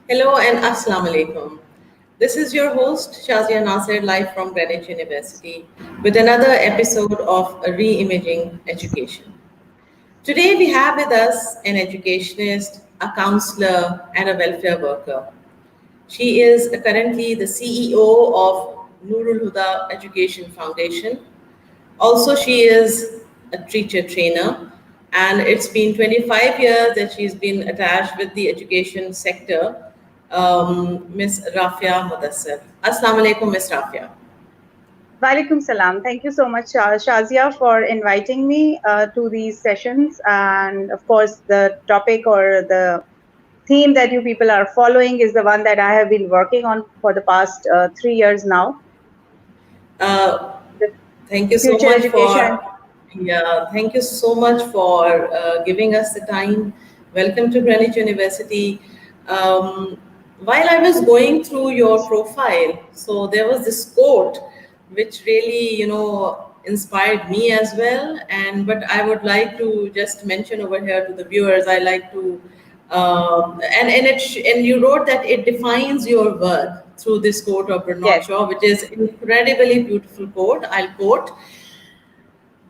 Hello and Assalamu alaikum. This is your host Shazia Nasir live from Greenwich University with another episode of Reimaging Education. Today we have with us an educationist, a counselor, and a welfare worker. She is currently the CEO of Noor Huda Education Foundation. Also, she is a teacher trainer, and it's been 25 years that she's been attached with the education sector. Miss Rafiah Mudassir. Assalamu alaikum, Miss Rafiah. Walaikum salam. Thank you so much, Shazia, for inviting me to these sessions. And of course, the topic or the theme that you people are following is the one that I have been working on for the past 3 years now. Uh, The Thank you so future much education. for thank you so much for giving us the time. Welcome to Greenwich University. Um, while I was going through your profile, so there was this quote which really, inspired me as well. And but I would like to just mention over here to the viewers. I like to and you wrote that it defines your work through this quote of Bernard Yes, Shaw, which is incredibly beautiful quote. I'll quote: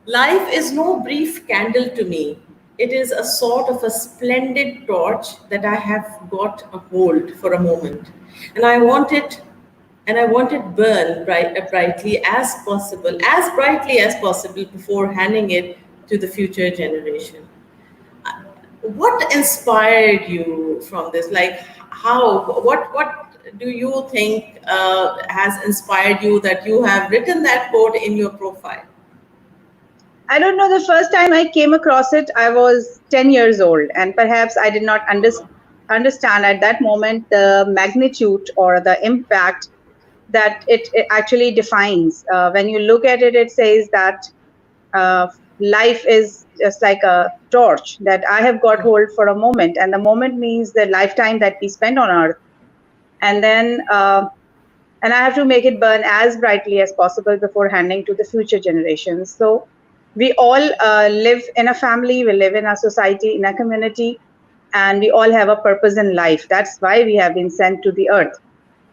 "Life is no brief candle to me. It is a sort of a splendid torch that I have got a hold for a moment, and I want it burn as brightly as possible before handing it to the future generation." What inspired you from this? Like, what do you think has inspired you that you have written that quote in your profile? I don't know. The first time I came across it, I was 10 years old, and perhaps I did not understand at that moment the magnitude or the impact that it actually defines. When you look at it, it says that uh, life is just like a torch that I have got hold for a moment, and the moment means the lifetime that we spend on earth, and then and I have to make it burn as brightly as possible before handing to the future generations. So we all live in a family, we live in a society, in a community, and we all have a purpose in life. That's why we have been sent to the earth.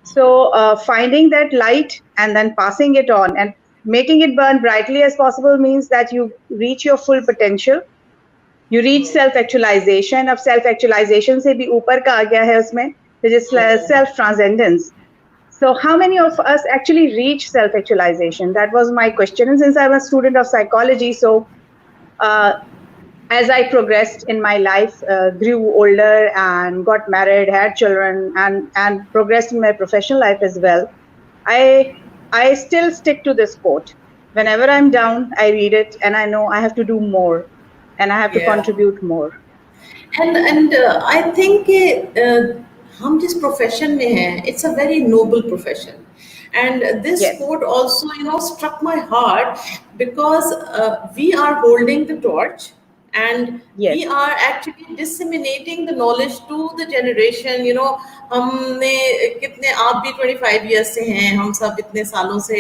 So finding that light and then passing it on and making it burn brightly as possible means that you reach your full potential. You reach self actualization. अब self actualization से भी ऊपर का आ गया है उसमें, which is self transcendence. So how many of us actually reach self actualization? That was my question. And since I'm a student of psychology, so uh, as I progressed in my life, grew older and got married, had children, and progressed in my professional life as well, I I still stick to this quote. Whenever I'm down, I read it, and I know I have to do more, and I have to Yeah. contribute more. And I think हम जिस profession में हैं, it's a very noble profession. And this Yes, quote also, struck my heart because we are holding the torch and we yes, are actually disseminating the knowledge to the generation. हमने कितने आप भी 25 years से हैं, हम सब इतने सालों से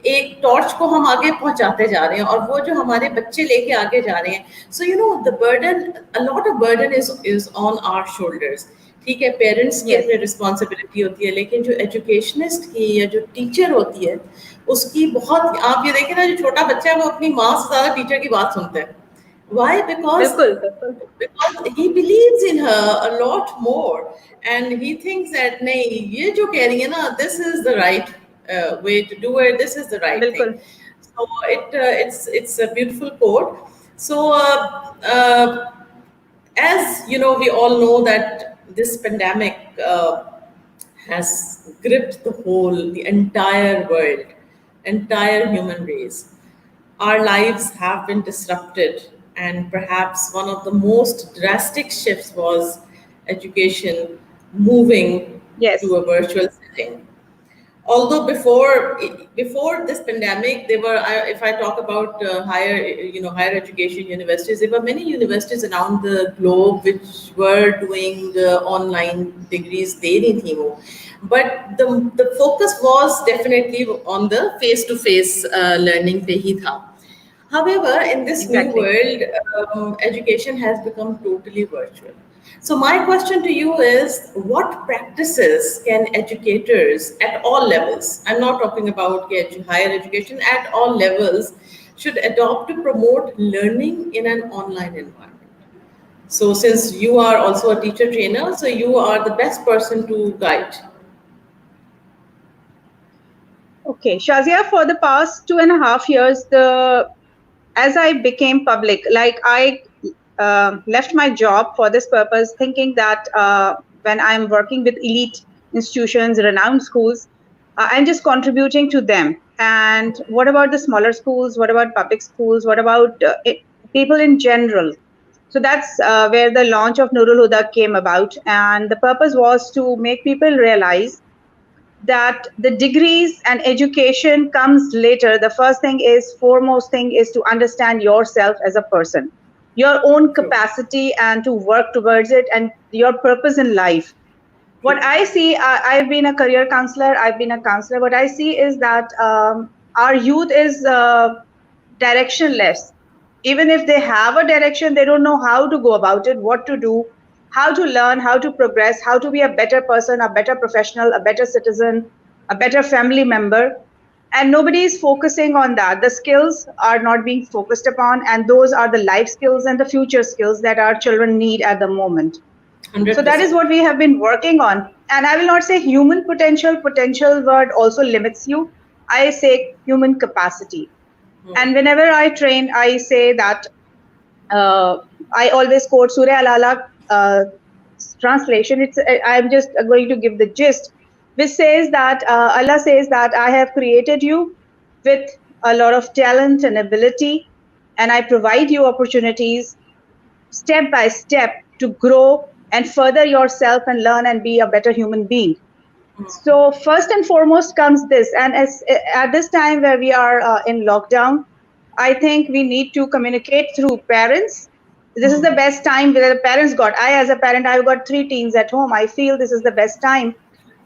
एक टॉर्च को हम आगे पहुंचाते जा रहे हैं और वो जो हमारे बच्चे लेके आगे जा रहे हैं. So the burden, a lot of burden is on our shoulders. ठीक है, पेरेंट्स की yes, अपनी रिस्पॉन्सिबिलिटी होती है, लेकिन जो एजुकेशनिस्ट की या जो टीचर होती है उसकी बहुत, आप ये देखें ना, जो छोटा बच्चा है वो अपनी माँ से ज़्यादा टीचर की बात सुनता है. Why? बिल्कुल, Because he believes in her a lot more, and he thinks that नहीं, ये जो कह रही है ना, this is the right way to do it. This is the right thing. बिल्कुल. So it's a beautiful quote. So as you know, we all know that this pandemic has gripped the entire world, entire human race. Our lives have been disrupted, and perhaps one of the most drastic shifts was education moving to Yes, a virtual setting. Although before this pandemic, there were, if I talk about higher education universities, there were many universities around the globe which were doing online degrees. दे रही थी वो, but the focus was definitely on the face to face learning पे ही था. However, in this new Exactly. world, education has become totally virtual. So, my question to you is what practices can educators at all levels, I'm not talking about higher education, at all levels, should adopt to promote learning in an online environment? So, since you are also a teacher trainer, so you are the best person to guide. Okay, Shazia, for the past 2.5 years, the as I became public, like I left my job for this purpose, thinking that when I'm working with elite institutions, renowned schools, I'm just contributing to them. And what about the smaller schools? What about public schools? What about people in general? So that's where the launch of Nurul Huda came about. And the purpose was to make people realize that the degrees and education comes later. The first thing is, foremost thing is to understand yourself as a person, your own True, capacity, and to work towards it, and your purpose in life. What true. I see, I've been a career counselor, I've been a counselor. What I see is that our youth is directionless. Even if they have a direction, they don't know how to go about it, what to do, how to learn, how to progress, how to be a better person, a better professional, a better citizen, a better family member. And nobody is focusing on that. The skills are not being focused upon, and those are the life skills and the future skills that our children need at the moment. So that is 100%. what we have been working on. And I will not say human potential, potential word also limits you. I say human capacity. And whenever I train, I say that uh, I always quote Surya Al translation. I'm just going to give the gist, which says that Allah says that I have created you with a lot of talent and ability, and I provide you opportunities step by step to grow and further yourself and learn and be a better human being. So first and foremost comes this, and as at this time where we are in lockdown, I think we need to communicate through parents. This is the best time where the parents got. I, as a parent, I've got 3 teens at home. I feel this is the best time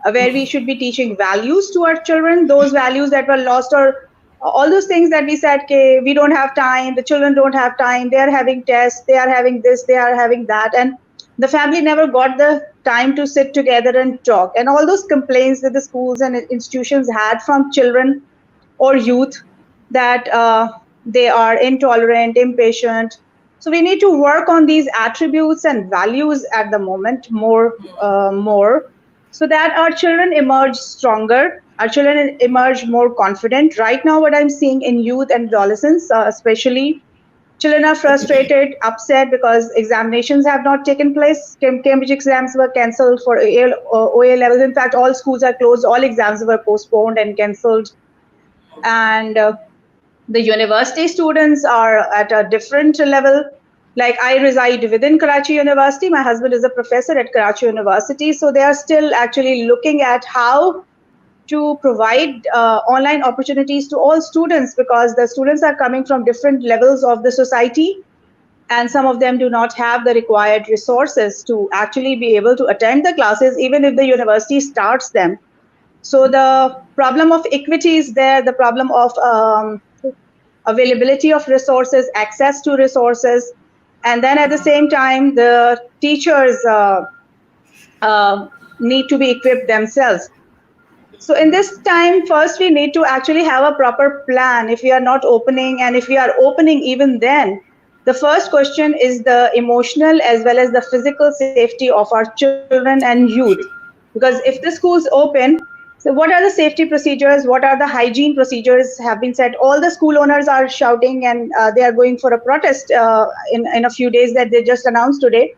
where we should be teaching values to our children, those values that were lost, or all those things that we said, okay, we don't have time, the children don't have time, they are having tests, they are having this, they are having that, and the family never got the time to sit together and talk. And all those complaints that the schools and institutions had from children or youth, that they are intolerant, impatient. So we need to work on these attributes and values at the moment more, so that our children emerge stronger, our children emerge more confident. Right now, what I'm seeing in youth and adolescents, especially, children are frustrated, upset because examinations have not taken place. Cambridge exams were cancelled for OA levels. In fact, all schools are closed, all exams were postponed and cancelled. And the university students are at a different level. Like, I reside within Karachi University. My husband is a professor at Karachi University. So they are still actually looking at how to provide online opportunities to all students, because the students are coming from different levels of the society, and some of them do not have the required resources to actually be able to attend the classes even if the university starts them. So the problem of equity is there, the problem of availability of resources, access to resources, and then at the same time, the teachers uh, need to be equipped themselves. So in this time, first we need to actually have a proper plan. If we are not opening, and if we are opening even then, the first question is the emotional as well as the physical safety of our children and youth. Because if the schools open, so what are the safety procedures? What are the hygiene procedures have been set? All the school owners are shouting, and they are going for a protest in a few days that they just announced today.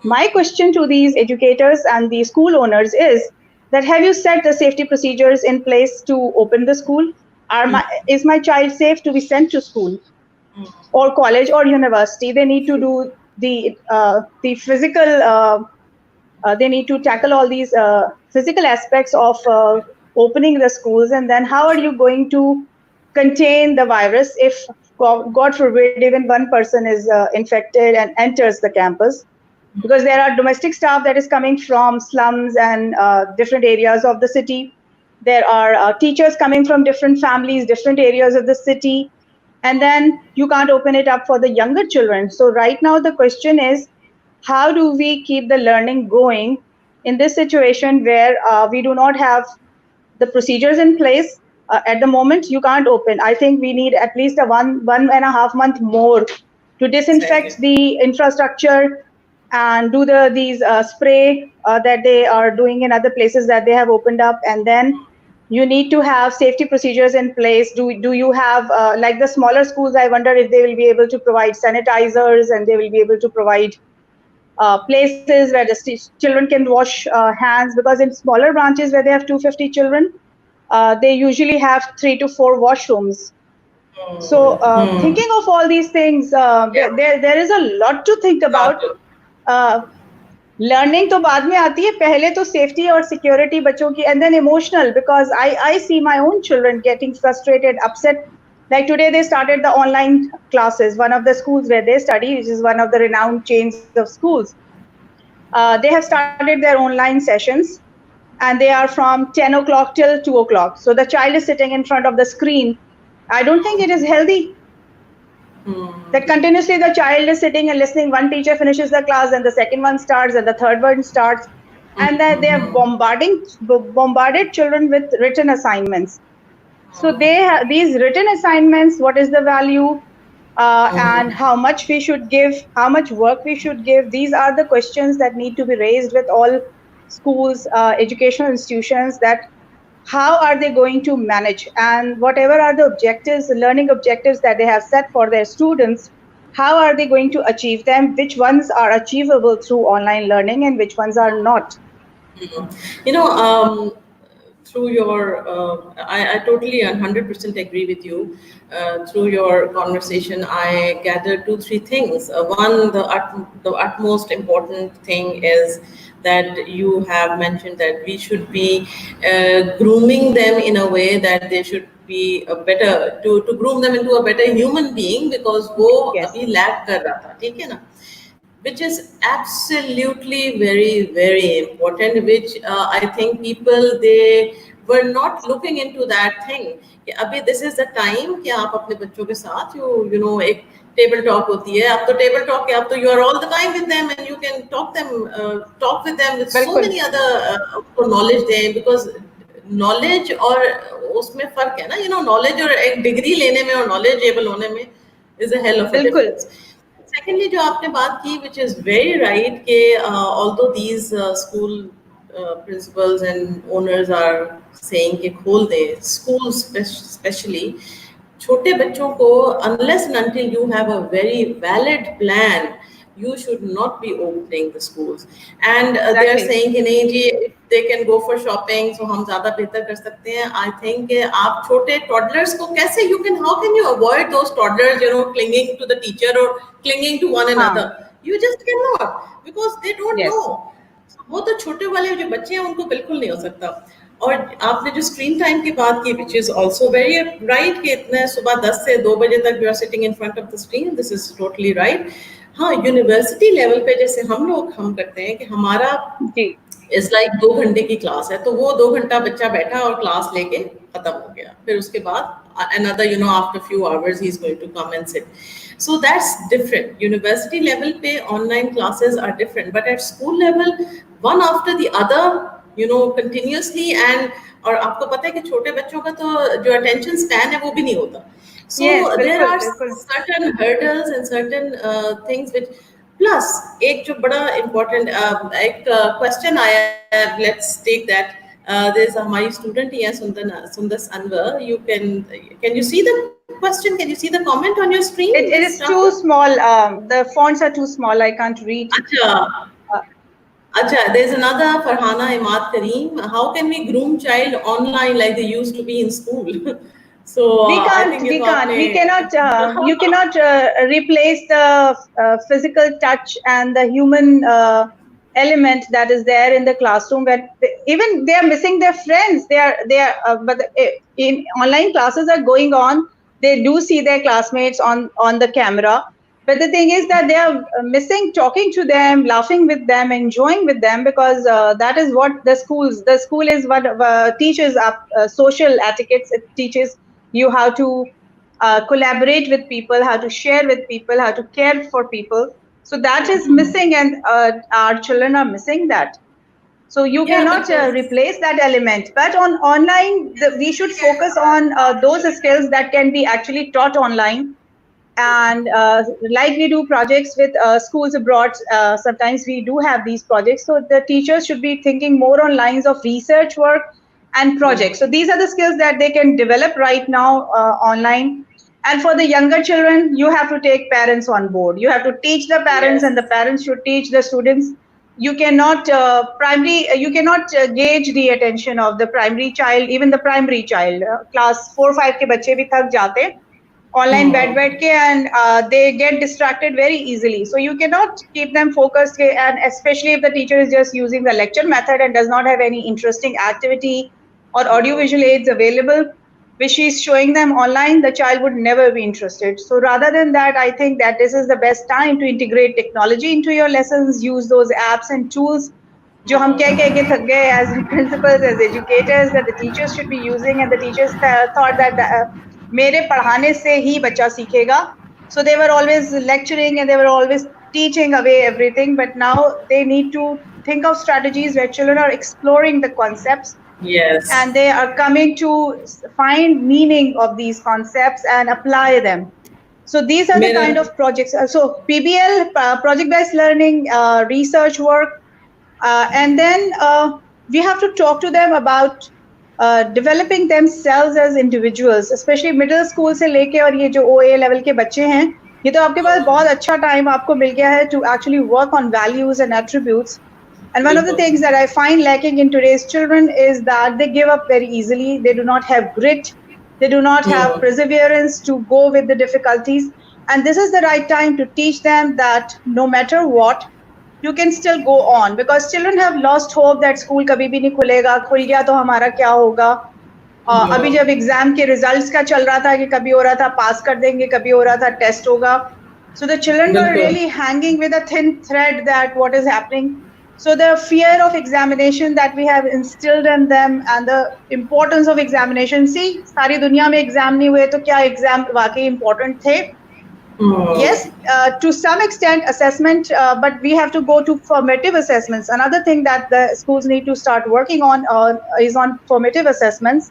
My question to these educators and the school owners is that, have you set the safety procedures in place to open the school? Is my child safe to be sent to school or college or university? They need to do the physical. They need to tackle all these physical aspects of opening the schools, and then how are you going to contain the virus if, God forbid, even one person is infected and enters the campus? Because there are domestic staff that is coming from slums and different areas of the city. There are teachers coming from different families, different areas of the city. and then you can't open it up for the younger children. So right now the question is, how do we keep the learning going in this situation where we do not have the procedures in place? At the moment you can't open. I think we need at least a one and a half month more to disinfect Exactly. the infrastructure and do these spray that they are doing in other places that they have opened up. And then you need to have safety procedures in place. Do you have like the smaller schools, I wonder if they will be able to provide sanitizers, and they will be able to provide places where the children can wash hands, because in smaller branches where they have 250 children, they usually have 3 to 4 washrooms. So Hmm. thinking of all these things, Yeah. there is a lot to think about. Got it. Learning तो बाद में आती है, पहले तो safety और security बच्चों की, and then emotional, because I see my own children getting frustrated, upset. Like today they started the online classes, one of the schools where they study, which is one of the renowned chains of schools. They have started their online sessions, and they are from 10 o'clock till 2 o'clock. So the child is sitting in front of the screen. I don't think it is healthy that continuously the child is sitting and listening. One teacher finishes the class, and the second one starts, and the third one starts, and then they are bombarded children with written assignments. So these written assignments, what is the value, and how much we should give, how much work we should give? These are the questions that need to be raised with all schools, educational institutions, that how are they going to manage, and whatever are the objectives, the learning objectives that they have set for their students, how are they going to achieve them? Which ones are achievable through online learning and which ones are not? You know, through your, I totally and 100% agree with you. Through your conversation, I gathered two, three things. One, the utmost important thing is that you have mentioned that we should be grooming them in a way that they should be a better, to groom them into a better human being, because वो Yes, अभी lack कर रहा था, ठीक है ना? Which is absolutely very very important, which I think people they were not looking into that thing कि अभी this is the time कि आप अपने बच्चों के साथ you know एक टेबल टॉक होती है, अब तो टेबल टॉक है, अब तो you are all the time with them and you can talk with them with so बिल्कुल many other knowledge दें, because knowledge और उसमें फर्क है ना, you know, knowledge और एक डिग्री लेने में और knowledgeable होने में is a hell of a बिल्कुल difference. Secondly, जो आपने बात की, which is very right, कि although these school principals and owners are saying कि खोल दें schools, especially छोटे बच्चों को, unless and until you have a very valid plan, you should not be opening the schools. And they are exactly saying कि नहीं जी, if they can go for shopping, so हम ज़्यादा बेहतर कर सकते हैं. I think कि आप छोटे toddlers को कैसे, how can you avoid those toddlers, you know, clinging to the teacher or clinging to one हाँ another? You just cannot, because they don't yes know. वो तो छोटे वाले जो बच्चे हैं उनको बिल्कुल नहीं हो सकता. और आपने जो स्क्रीन टाइम की बात की, which is also very right, कि इतने सुबह 10 से 2 बजे तक you are sitting in front of the screen, this is totally right. हाँ, यूनिवर्सिटी लेवल पे जैसे हम करते हैं कि हमारा जी इज लाइक 2 घंटे की क्लास है, तो वो 2 घंटा बच्चा बैठा और क्लास लेके खत्म हो गया, फिर उसके बाद another, you know, after few hours he's going to come and sit. So that's different. University level पे online classes are different, but at school level, one after the other, you know, continuously. And और आपको पता है कि छोटे बच्चों का तो जो attention span है वो भी नहीं होता. So यस there बिल्कुल are बिल्कुल certain hurdles and certain things which, plus एक जो बड़ा इम्पोर्टेंट एक क्वेश्चन आया है, let's take that. There is हमारी स्टूडेंट ही है, Sundar Anwar. Can you see the question, can you see the comment on your screen, it miss is राफा? too small, the fonts are too small, I can't read. अच्छा. uh, अच्छा, there's another Farhana Imad Kareem. How can we groom child online like they used to be in school? So we I can't think ये we तो can't आपने we cannot you cannot replace the physical touch and the human element that is there in the classroom, where even they are missing their friends. They are but in online classes are going on, they do see their classmates on the camera, but the thing is that they are missing talking to them, laughing with them, enjoying with them, because that is what the school is what teaches up social etiquettes. It teaches you how to collaborate with people, how to share with people, how to care for people. So that is Mhm. missing, and our children are missing that. So you Yeah, cannot because replace that element. But on online, we should focus on those skills that can be actually taught online. And like we do projects with schools abroad, sometimes we do have these projects. So the teachers should be thinking more on lines of research work and projects. So these are the skills that they can develop right now online. And for the younger children, you have to take parents on board. You have to teach the parents, yes. and the parents should teach the students. You cannot you cannot gauge the attention of the primary child, even the primary child. Class 4 5 के बच्चे भी थक जाते हैं online बैठ Hmm. के, and they get distracted very easily. So you cannot keep them focused, and especially if the teacher is just using the lecture method and does not have any interesting activity or audiovisual aids available which she's showing them online, the child would never be interested. So rather than that, I think that this is the best time to integrate technology into your lessons, use those apps and tools जो हम कह के थक गए as principals, as educators, that the teachers should be using, and the teachers thought that मेरे पढ़ाने से ही बच्चा सीखेगा. So they were always lecturing and they were always teaching away everything, but now they need to think of strategies where children are exploring the concepts Yes. and they are coming to find meaning of these concepts and apply them. So these are the kind Mirror. of projects. So PBL, project-based learning, research work, and then we have to talk to them about developing themselves as individuals, especially middle school से लेके और ये जो OA level के बच्चे हैं, ये तो आपके पास बहुत अच्छा time आपको मिल गया है to actually work on values and attributes. And one of the बिल्कुल. things that I find lacking in today's children is that they give up very easily. They do not have grit. They do not have Hmm. perseverance to go with the difficulties. And this is the right time to teach them that no matter what, you can still go on, because children have lost hope that school कभी भी नहीं खुलेगा, खुल गया तो हमारा क्या होगा. अभी Hmm. जब एग्जाम के रिजल्ट्स का चल रहा था कि कभी हो रहा था पास कर देंगे, कभी हो रहा था टेस्ट होगा. So the children were बिल्कुल. really hanging with a thin thread that what is happening. So the fear of examination that we have instilled in them, and the importance of examination. See, सारी दुनिया में exam नहीं हुए तो क्या exam वाकई important थे? Hmm. Yes, to some extent assessment, but we have to go to formative assessments. Another thing that the schools need to start working on is on formative assessments,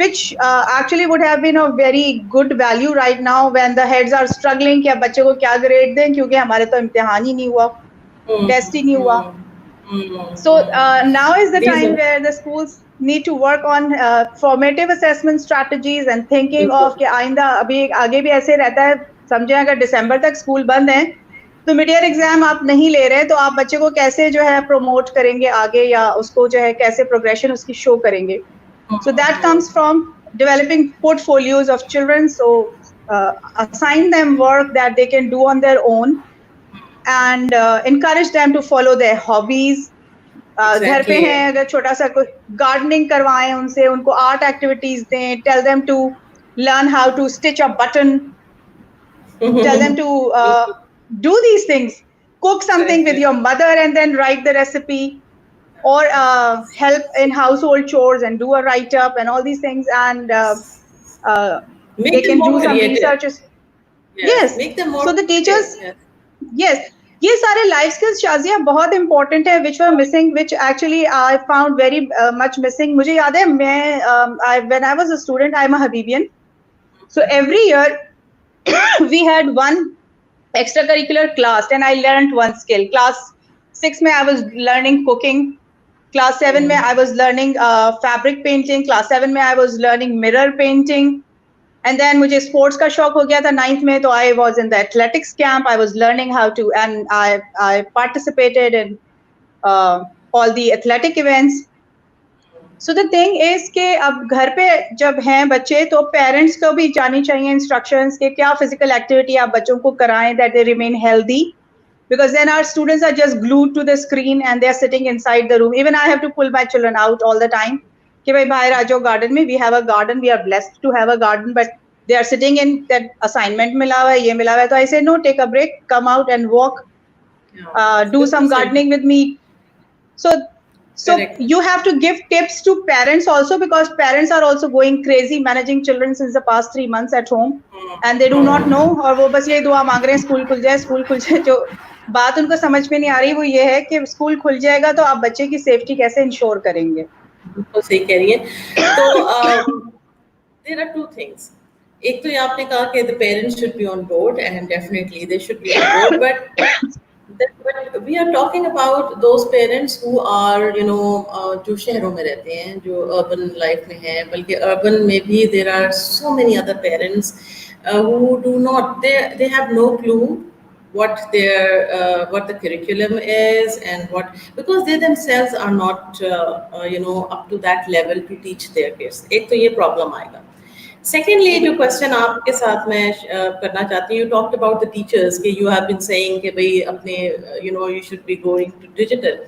which actually would have been of very good value right now when the heads are struggling कि अब बच्चे को क्या grade दें, क्योंकि हमारे तो इम्तिहान ही नहीं हुआ, Hmm. टेस्ट ही नहीं हुआ. Hmm. Hmm. So now is the These time are where the schools need to work on formative assessment strategies and thinking of बिल्कुल. कि आइंदा अभी आगे भी ऐसे रहता है. समझे अगर दिसंबर तक स्कूल बंद है तो मिड ईयर एग्जाम आप नहीं ले रहे, तो आप बच्चे को कैसे जो है प्रमोट करेंगे आगे, या उसको जो है कैसे प्रोग्रेशन उसकी शो करेंगे. So that comes from developing portfolios of children. So assign them work that they can do on their own, and encourage them to follow their hobbies. घर पे Exactly. हैं अगर छोटा सा कोई गार्डनिंग करवाएं उनसे, उनको आर्ट एक्टिविटीज दें, tell them to learn how to stitch a button, tell them to बिल्कुल. do these things, cook something Correct. with Correct. your mother and then write the recipe, or help in household chores and do a write up and all these things, and uh, they Make them can more do some creative. researches. Yes. Yes, Make them more so the creative. teachers, Yes. yes, ये सारे life skills Shazia बहुत important है, which were missing, which actually I found very much missing. मुझे याद है मैं when I was a student, I'm a Habibian, so every year we had one extracurricular class and I learned one skill. Class 6 में I was learning cooking. Class 7 में I was learning fabric painting. Class 7 में I was learning mirror painting. And then मुझे sports का शौक हो गया था 9th में, तो I was in the athletics camp. I was learning how to, and I participated in all the athletic events. So the thing is कि अब घर पे जब हैं बच्चे तो पेरेंट्स को भी जानी चाहिए इंस्ट्रक्शंस कि क्या फिजिकल एक्टिविटी आप बच्चों को कराएं that they remain healthy, because then our students are just glued to the screen and they're sitting inside the room. Even I have to pull my children out all the time कि भाई बाहर आ जाओ garden में. We have a garden, we are blessed to have a garden, but they are sitting in that assignment मिला हुआ है, ये मिला हुआ है. तो I say no, take a break, come out and walk, Yeah. do बिल्कुल some सही. gardening with me. So So Correct. you have to give tips to parents also, because parents are also going crazy managing children since the past 3 months at home, and they do not know. और वो बस ये दुआ मांग रहे हैं school खुल जाए, स्कूल खुल जाए. जो बात उनको समझ में नहीं आ रही वो ये है कि स्कूल खुल जाएगा तो आप बच्चे की सेफ्टी कैसे इंश्योर करेंगे. बिल्कुल सही कह रही है. तो देयर आर टू थिंग्स. एक तो ये आपने कहा कि the parents should be on board and definitely they should be on board, but we are talking about those parents who are जो शहरों में रहते हैं, जो urban life में हैं, बल्कि urban में भी there are so many other parents who do not, they have no clue what the curriculum is, and what, because they themselves are not up to that level to teach their kids. एक तो ये problem आएगा. Secondly, जो question आपके साथ मैं करना चाहती हूँ, you talked about the teachers कि यू हैव बीन सेइंग कि भाई अपने you should be going to digital.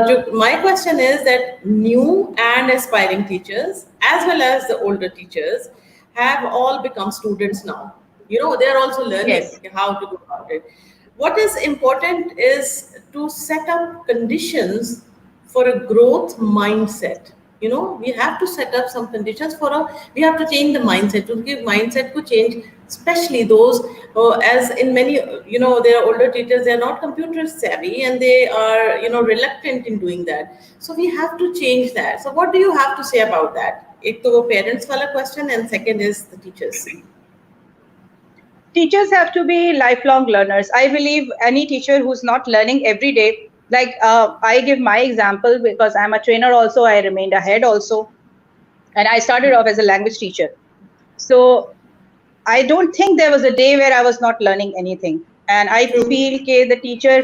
जो my question is that new and aspiring teachers as well as the older teachers have all become students now. They are also learning Yes. how to go about it. What is important is to set up conditions for a growth mindset. We have to set up some conditions we have to change the mindset, to give mindset to change, especially those as in many, there are older teachers, they are not computer savvy and they are, reluctant in doing that. So we have to change that. So what do you have to say about that? एक तो वो parents वाला question, and second is the teachers. Teachers have to be lifelong learners. I believe any teacher who's not learning every day, like I give my example because I'm a trainer also, I remained ahead also, and I started off as a language teacher. So I don't think there was a day where I was not learning anything. And I True. feel that the teacher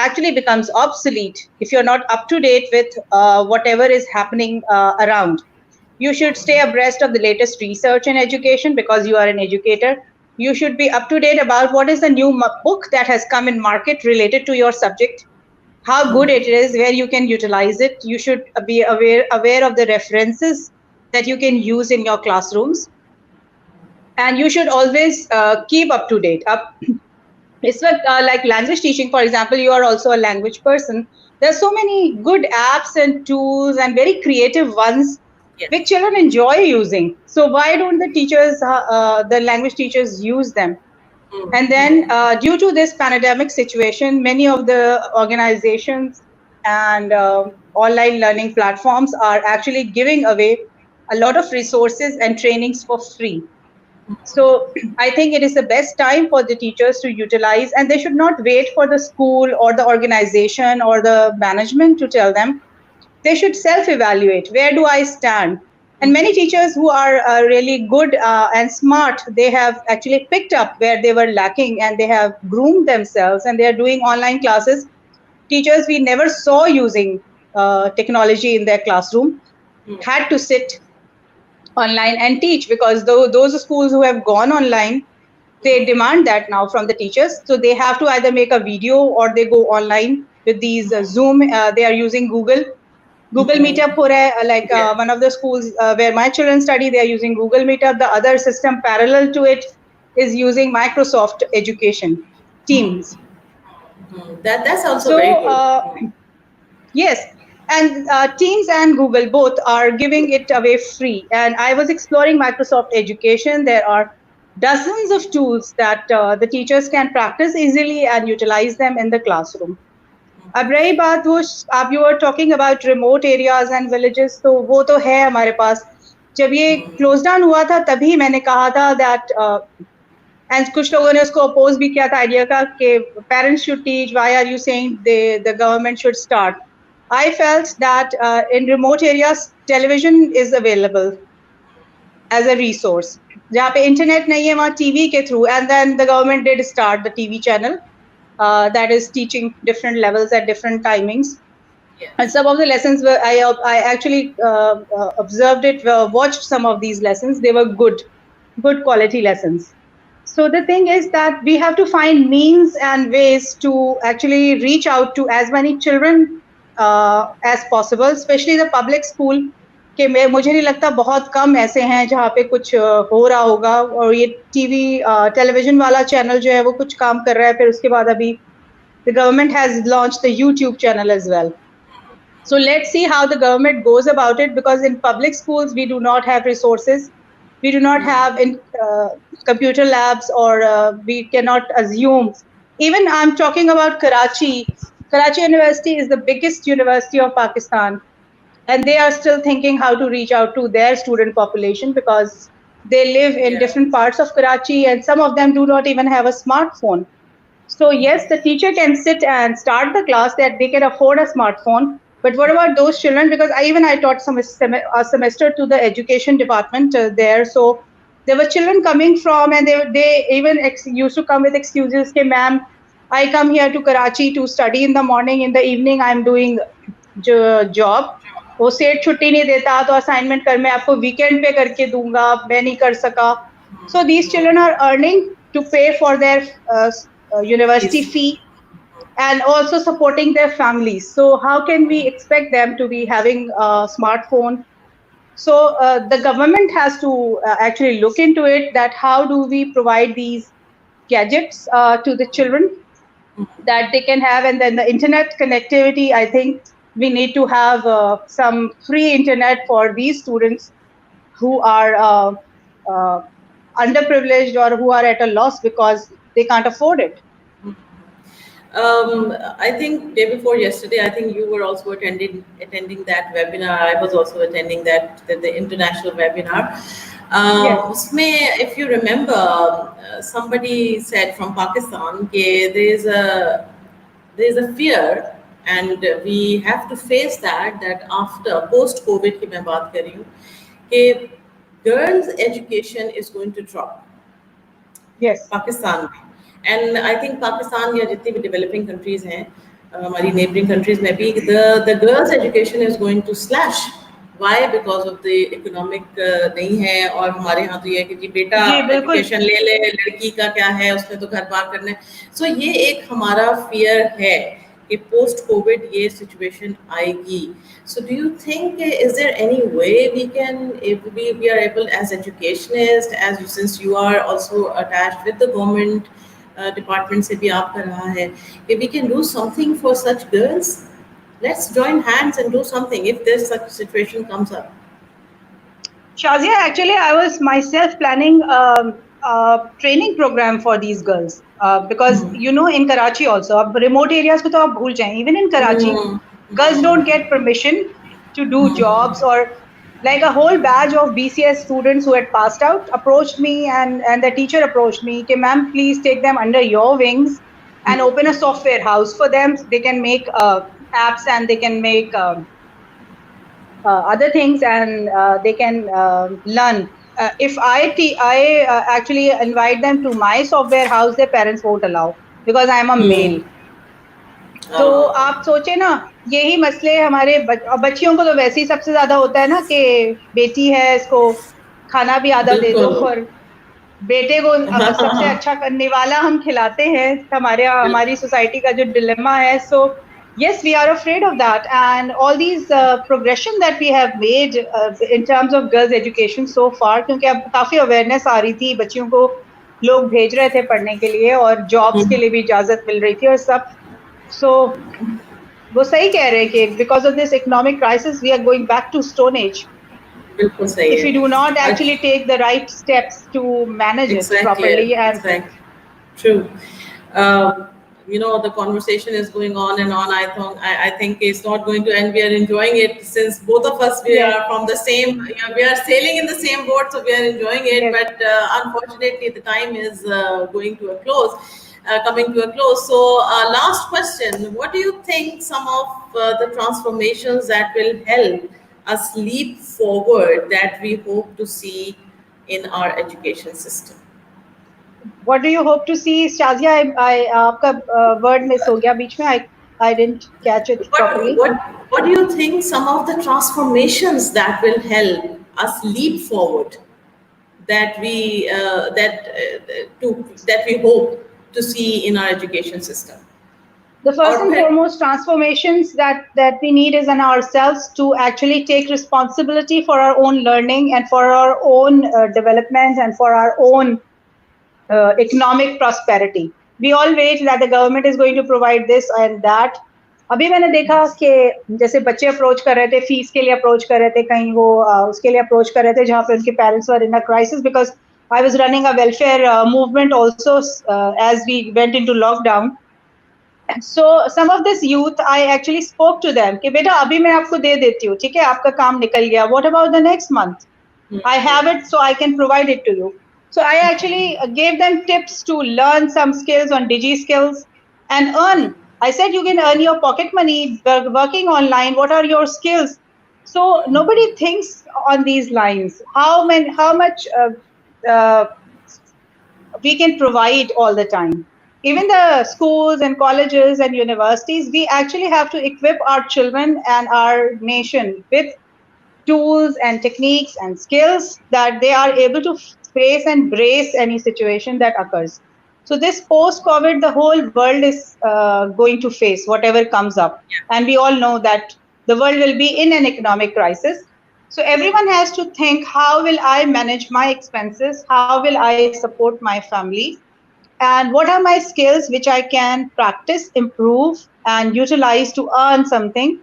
actually becomes obsolete if you're not up to date with whatever is happening around. You should stay abreast of the latest research in education because you are an educator. You should be up to date about what is the new book that has come in market related to your subject, how good it is, where you can utilize it. You should be aware of the references that you can use in your classrooms, and you should always keep up to date. It's like language teaching, for example. You are also a language person. There's so many good apps and tools and very creative ones Yes. which children enjoy using. So why don't the language teachers use them? And then due to this pandemic situation, many of the organizations and online learning platforms are actually giving away a lot of resources and trainings for free. So I think it is the best time for the teachers to utilize, and they should not wait for the school or the organization or the management to tell them. They should self-evaluate. Where do I stand? And many teachers who are really good and smart, they have actually picked up where they were lacking, and they have groomed themselves, and they are doing online classes. Teachers we never saw using technology in their classroom had to sit online and teach, because those schools who have gone online, they demand that now from the teachers. So they have to either make a video or they go online with these Zoom. They are using Google Meetup ho raha hai, like Yes. one of the schools where my children study, they are using Google Meetup. The other system parallel to it is using Microsoft Education Teams. That's also So very good. yes, and Teams and Google both are giving it away free. And I was exploring Microsoft Education. There are dozens of tools that the teachers can practice easily and utilize them in the classroom. अब रही बात वो, आप you are talking about remote areas and villages, तो वो तो है हमारे पास. जब ये क्लोज डाउन हुआ था तभी मैंने कहा था दैट, एंड कुछ लोगों ने उसको अपोज भी किया था आइडिया का कि parents should teach, why are you saying the government should start. I felt that in remote areas, television is available as a resource. जहाँ पे internet नहीं है वहाँ TV के through, and then the government did start the TV channel that is teaching different levels at different timings. Yes. And some of the lessons were, I actually observed it, watched some of these lessons. They were good quality lessons. So the thing is that we have to find means and ways to actually reach out to as many children as possible, especially the public school. कि मुझे नहीं लगता, बहुत कम ऐसे हैं जहाँ पे कुछ हो रहा होगा. और ये टीवी टेलीविजन वाला चैनल जो है वो कुछ काम कर रहा है. फिर उसके बाद अभी the government has launched the YouTube channel as well. So let's see how the government goes about it, because in public schools we do not have resources. We do not have in computer labs, or we cannot assume. Even I'm talking about Karachi. Karachi University is the biggest university of Pakistan, and they are still thinking how to reach out to their student population, because they live in Yeah. different parts of Karachi, and some of them do not even have a smartphone. So yes, the teacher can sit and start the class, that they can afford a smartphone. But what about those children? Because I taught a semester to the education department there. So there were children coming from, and they even used to come with excuses. Hey, ma'am, I come here to Karachi to study in the morning. In the evening, I'm doing job. वो सेठ छुट्टी नहीं देता, तो assignment कर मैं आपको weekend पे करके दूंगा, मैं नहीं कर सका. So these children are earning to pay for their university Fees. fee, and also supporting their families. So how can we expect them to be having a smartphone? So the government has to actually look into it, that how do we provide these gadgets to the children that they can have. And then the internet connectivity, I think we need to have some free internet for these students who are uh, underprivileged, or who are at a loss because they can't afford it. I think day before yesterday, I think you were also attending that webinar. I was also attending the international webinar. Yes. उसमें, if you remember, somebody said from Pakistan, that there is a fear, and we have to face that after post COVID की मैं बात कर रही हूँ, कि girls' education is going to drop. Yes. Pakistan में, and I think Pakistan या जितनी भी डेवलपिंग कंट्रीज हैं, हमारी नेबरिंग कंट्रीज में भी, the girls education is going to slash. Why? Because of the economic नहीं है. और हमारे यहाँ तो ये है कि जी बेटा जी बिल्कुल. एजुकेशन ले ले, लड़की का क्या है, उसने तो घर बार करना है. सो ये एक हमारा फियर है कि पोस्ट कोविड ये सिचुएशन आएगी. So do you think, is there any way we can, if we are able as educationists, as you, since you are also attached with the government department से भी आपका रहा है, if we can do something for such girls, let's join hands and do something if there's such situation comes up. Shazia, actually, I was myself planning a training program for these girls, because in Karachi also, अब remote areas को तो आप भूल जाएं. Even in Karachi, girls don't get permission to do jobs, or like a whole batch of BCS students who had passed out approached me, and the teacher approached me, okay, ma'am, please take them under your wings and open a software house for them. They can make apps, and they can make other things, and they can learn. If I actually invite them to my software house, their parents won't allow, because I am a male. तो आप सोचे ना, यही मसले हमारे बच्चियों को तो वैसे ही सबसे ज्यादा होता है ना, कि बेटी है, इसको खाना भी आधा दे दो, और बेटे को सबसे अच्छा करने वाला हम खिलाते हैं. हमारी सोसाइटी का जो डिलेमा है. सो yes, we are afraid of that, and all these progression that we have made in terms of girls education so far, क्योंकि अब काफी awareness आ रही थी, बच्चियों को लोग भेज रहे थे पढ़ने के लिए, और jobs के लिए भी इजाजत मिल रही थी और सब. So वो सही कह रहे हैं कि because of this economic crisis we are going back to stone age. बिल्कुल सही है. If we do not actually take the right steps to manage it properly. And exactly. True. The conversation is going on and on. I think it's not going to end. We are enjoying it, since both of us, we are from the same, we are sailing in the same boat, so we are enjoying it. Yes. But unfortunately, the time is going to a close. Coming to a close. So last question, what do you think some of the transformations that will help us leap forward, that we hope to see in our education system? What do you hope to see, Shazia? आपका word miss हो गया बीच में. I didn't catch it properly. What do you think some of the transformations that will help us leap forward, that we hope to see in our education system? The first and foremost transformations that we need is in ourselves, to actually take responsibility for our own learning, and for our own development, and for our own economic prosperity. We all wait that the government is going to provide this and that, अभी मैंने देखा कि जैसे बच्चे approach कर रहे थे, fees के लिए अप्रोच कर रहे थे, कहीं वो उसके लिए अप्रोच कर रहे थे जहाँ पे उनके parents were in a crisis, because I was running a welfare movement also as we went into lockdown. So some of this youth, I actually spoke to them कि बेटा अभी मैं आपको दे देती हूँ, ठीक है, आपका काम निकल गया, what about the next month? I have it, so I can provide it to you. So I actually gave them tips to learn some skills on digi skills and earn. I said you can earn your pocket money working online. What are your skills? So nobody thinks on these lines. How much uh, we can provide all the time. Even the schools and colleges and universities, we actually have to equip our children and our nation with tools and techniques and skills that they are able to face and brace any situation that occurs. So this post-COVID, the whole world is going to face whatever comes up, and we all know that the world will be in an economic crisis. So everyone has to think: how will I manage my expenses? How will I support my family? And what are my skills which I can practice, improve, and utilize to earn something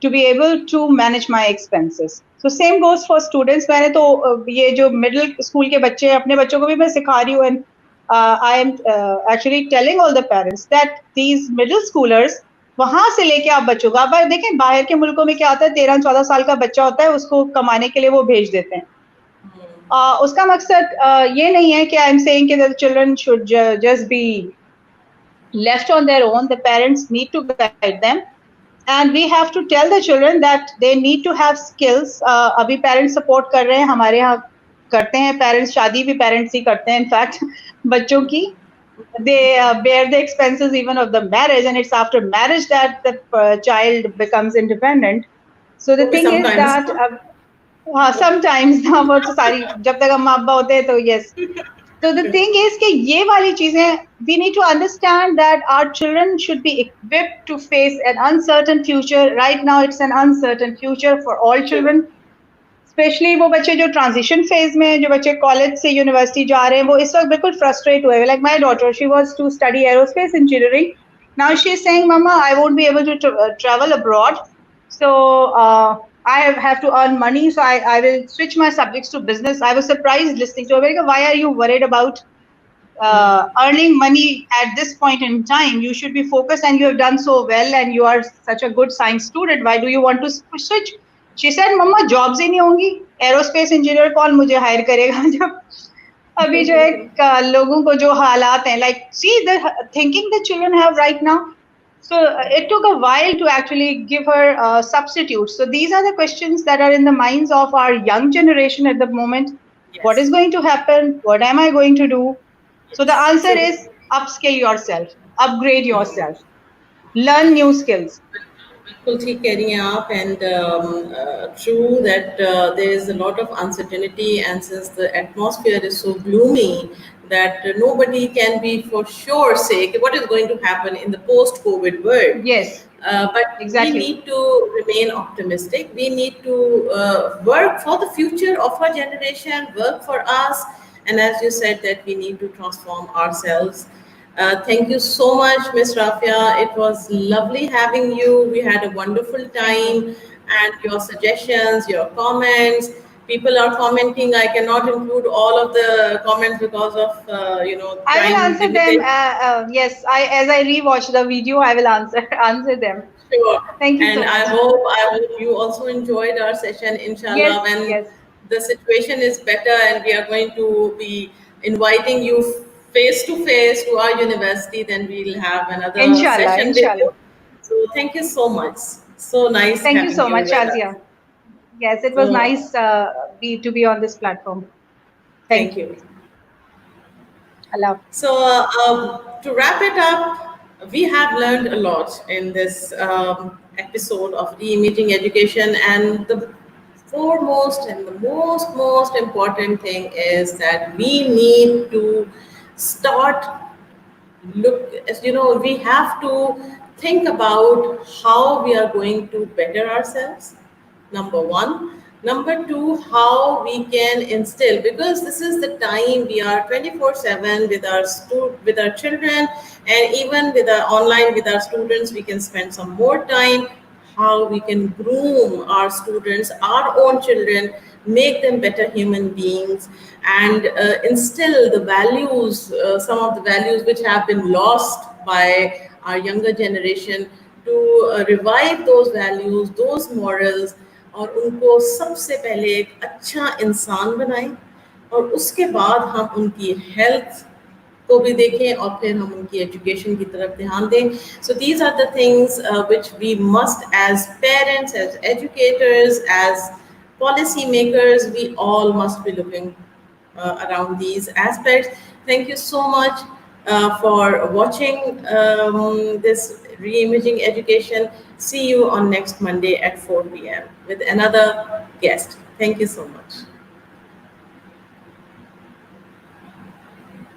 to be able to manage my expenses. So same goes for students. मैंने तो ये जो middle school के बच्चे हैं, अपने बच्चों को भी मैं सिखा रही हूँ, and I am actually telling all the parents that these middle schoolers, वहां से लेके आप बच्चों का, अब देखें बाहर के मुल्कों में क्या होता है, 13-14 साल का बच्चा होता है, उसको कमाने के लिए वो भेज देते हैं. उसका मकसद ये नहीं है कि आई एम सेइंग कि the children should just be left on their own. The parents need to guide them, and we have to tell the children that they need to have skills. अभी parents support कर रहे हैं, हमारे यहाँ करते हैं parents, शादी भी parents ही करते हैं, in fact बच्चों की. They bear the expenses even of the marriage, and it's after marriage that the child becomes independent. So the वो भी thing is sometimes. that हाँ समटाइम्स वो तो सारी जब तक अम्मा अब्बा होते हैं तो yes. So the thing is कि ये वाली चीजें, we need to understand that our children should be equipped to face an uncertain future. Right now it's an uncertain future for all children, specially वो बच्चे जो ट्रांजिशन फेज में हैं, जो बच्चे कॉलेज से यूनिवर्सिटी जा रहे हैं, वो इस वक्त बिल्कुल फ्रस्ट्रेट हुए. Like my daughter, she was to study aerospace engineering. Now she is saying mamma I won't be able to travel abroad, so I have to earn money, so I will switch my subjects to business. I was surprised listening to her. Why are you worried about earning money at this point in time? You should be focused, and you have done so well, and you are such a good science student. Why do you want to switch? She said, "मम्मा jobs ही नहीं होंगी, aerospace engineer कौन मुझे higher करेगा?" जब अभी जो है लोगों को जो हालात हैं, like see the thinking the children have right now. So it took a while to actually give her substitutes. So these are the questions that are in the minds of our young generation at the moment. What Yes. is going to happen? What am I going to do? So the answer So is upskill yourself, upgrade yourself, learn new skills. बिल्कुल ठीक कह रही हैं आप and true that there is a lot of uncertainty and since the atmosphere is so gloomy that nobody can be for sure say what is going to happen in the post COVID world. Yes, But we exactly. need to remain optimistic. We need to work for the future of our generation, work for us, and as you said, that we need to transform ourselves. Thank you so much, Miss Rafia. It was lovely having you. We had a wonderful Thank you. time, and your suggestions, your comments. People are commenting. I cannot include all of the comments because of I will time answer them. limitation. Yes, I as I rewatch the video, I will answer answer them. Sure. Thank you And so much. I hope you also enjoyed our session, Yes, inshallah. When yes. the situation is better and we are going to be inviting you face to face to our university, then we'll have another Inshallah, session with inshallah. you. So thank you so much. So nice Thank you having so you much, with us. Shazia. Yes, it was So nice to be on this platform. Thank thank you. you. Allah. So, to wrap it up, we have learned a lot in this episode of re-imaging education, and the foremost and the most important thing is that we need to start look. We have to think about how we are going to better ourselves, number one. Number two, how we can instill, because this is the time we are 24/7 with our with our children, and even with our online with our students, we can spend some more time. How we can groom our students, our own children, make them better human beings, and instill the values, some of the values which have been lost by our younger generation, to revive those values, those morals, और उनको सबसे पहले एक अच्छा इंसान बनाएं, और उसके बाद हम उनकी हेल्थ को भी देखें, और फिर हम उनकी एजुकेशन की तरफ ध्यान दें. So these are the things which we must, as parents, as educators, as policy makers, we all must be looking around these aspects. Thank you so much for watching this Reimaging Education. See you on next Monday at 4 p.m. with another guest. Thank you so much.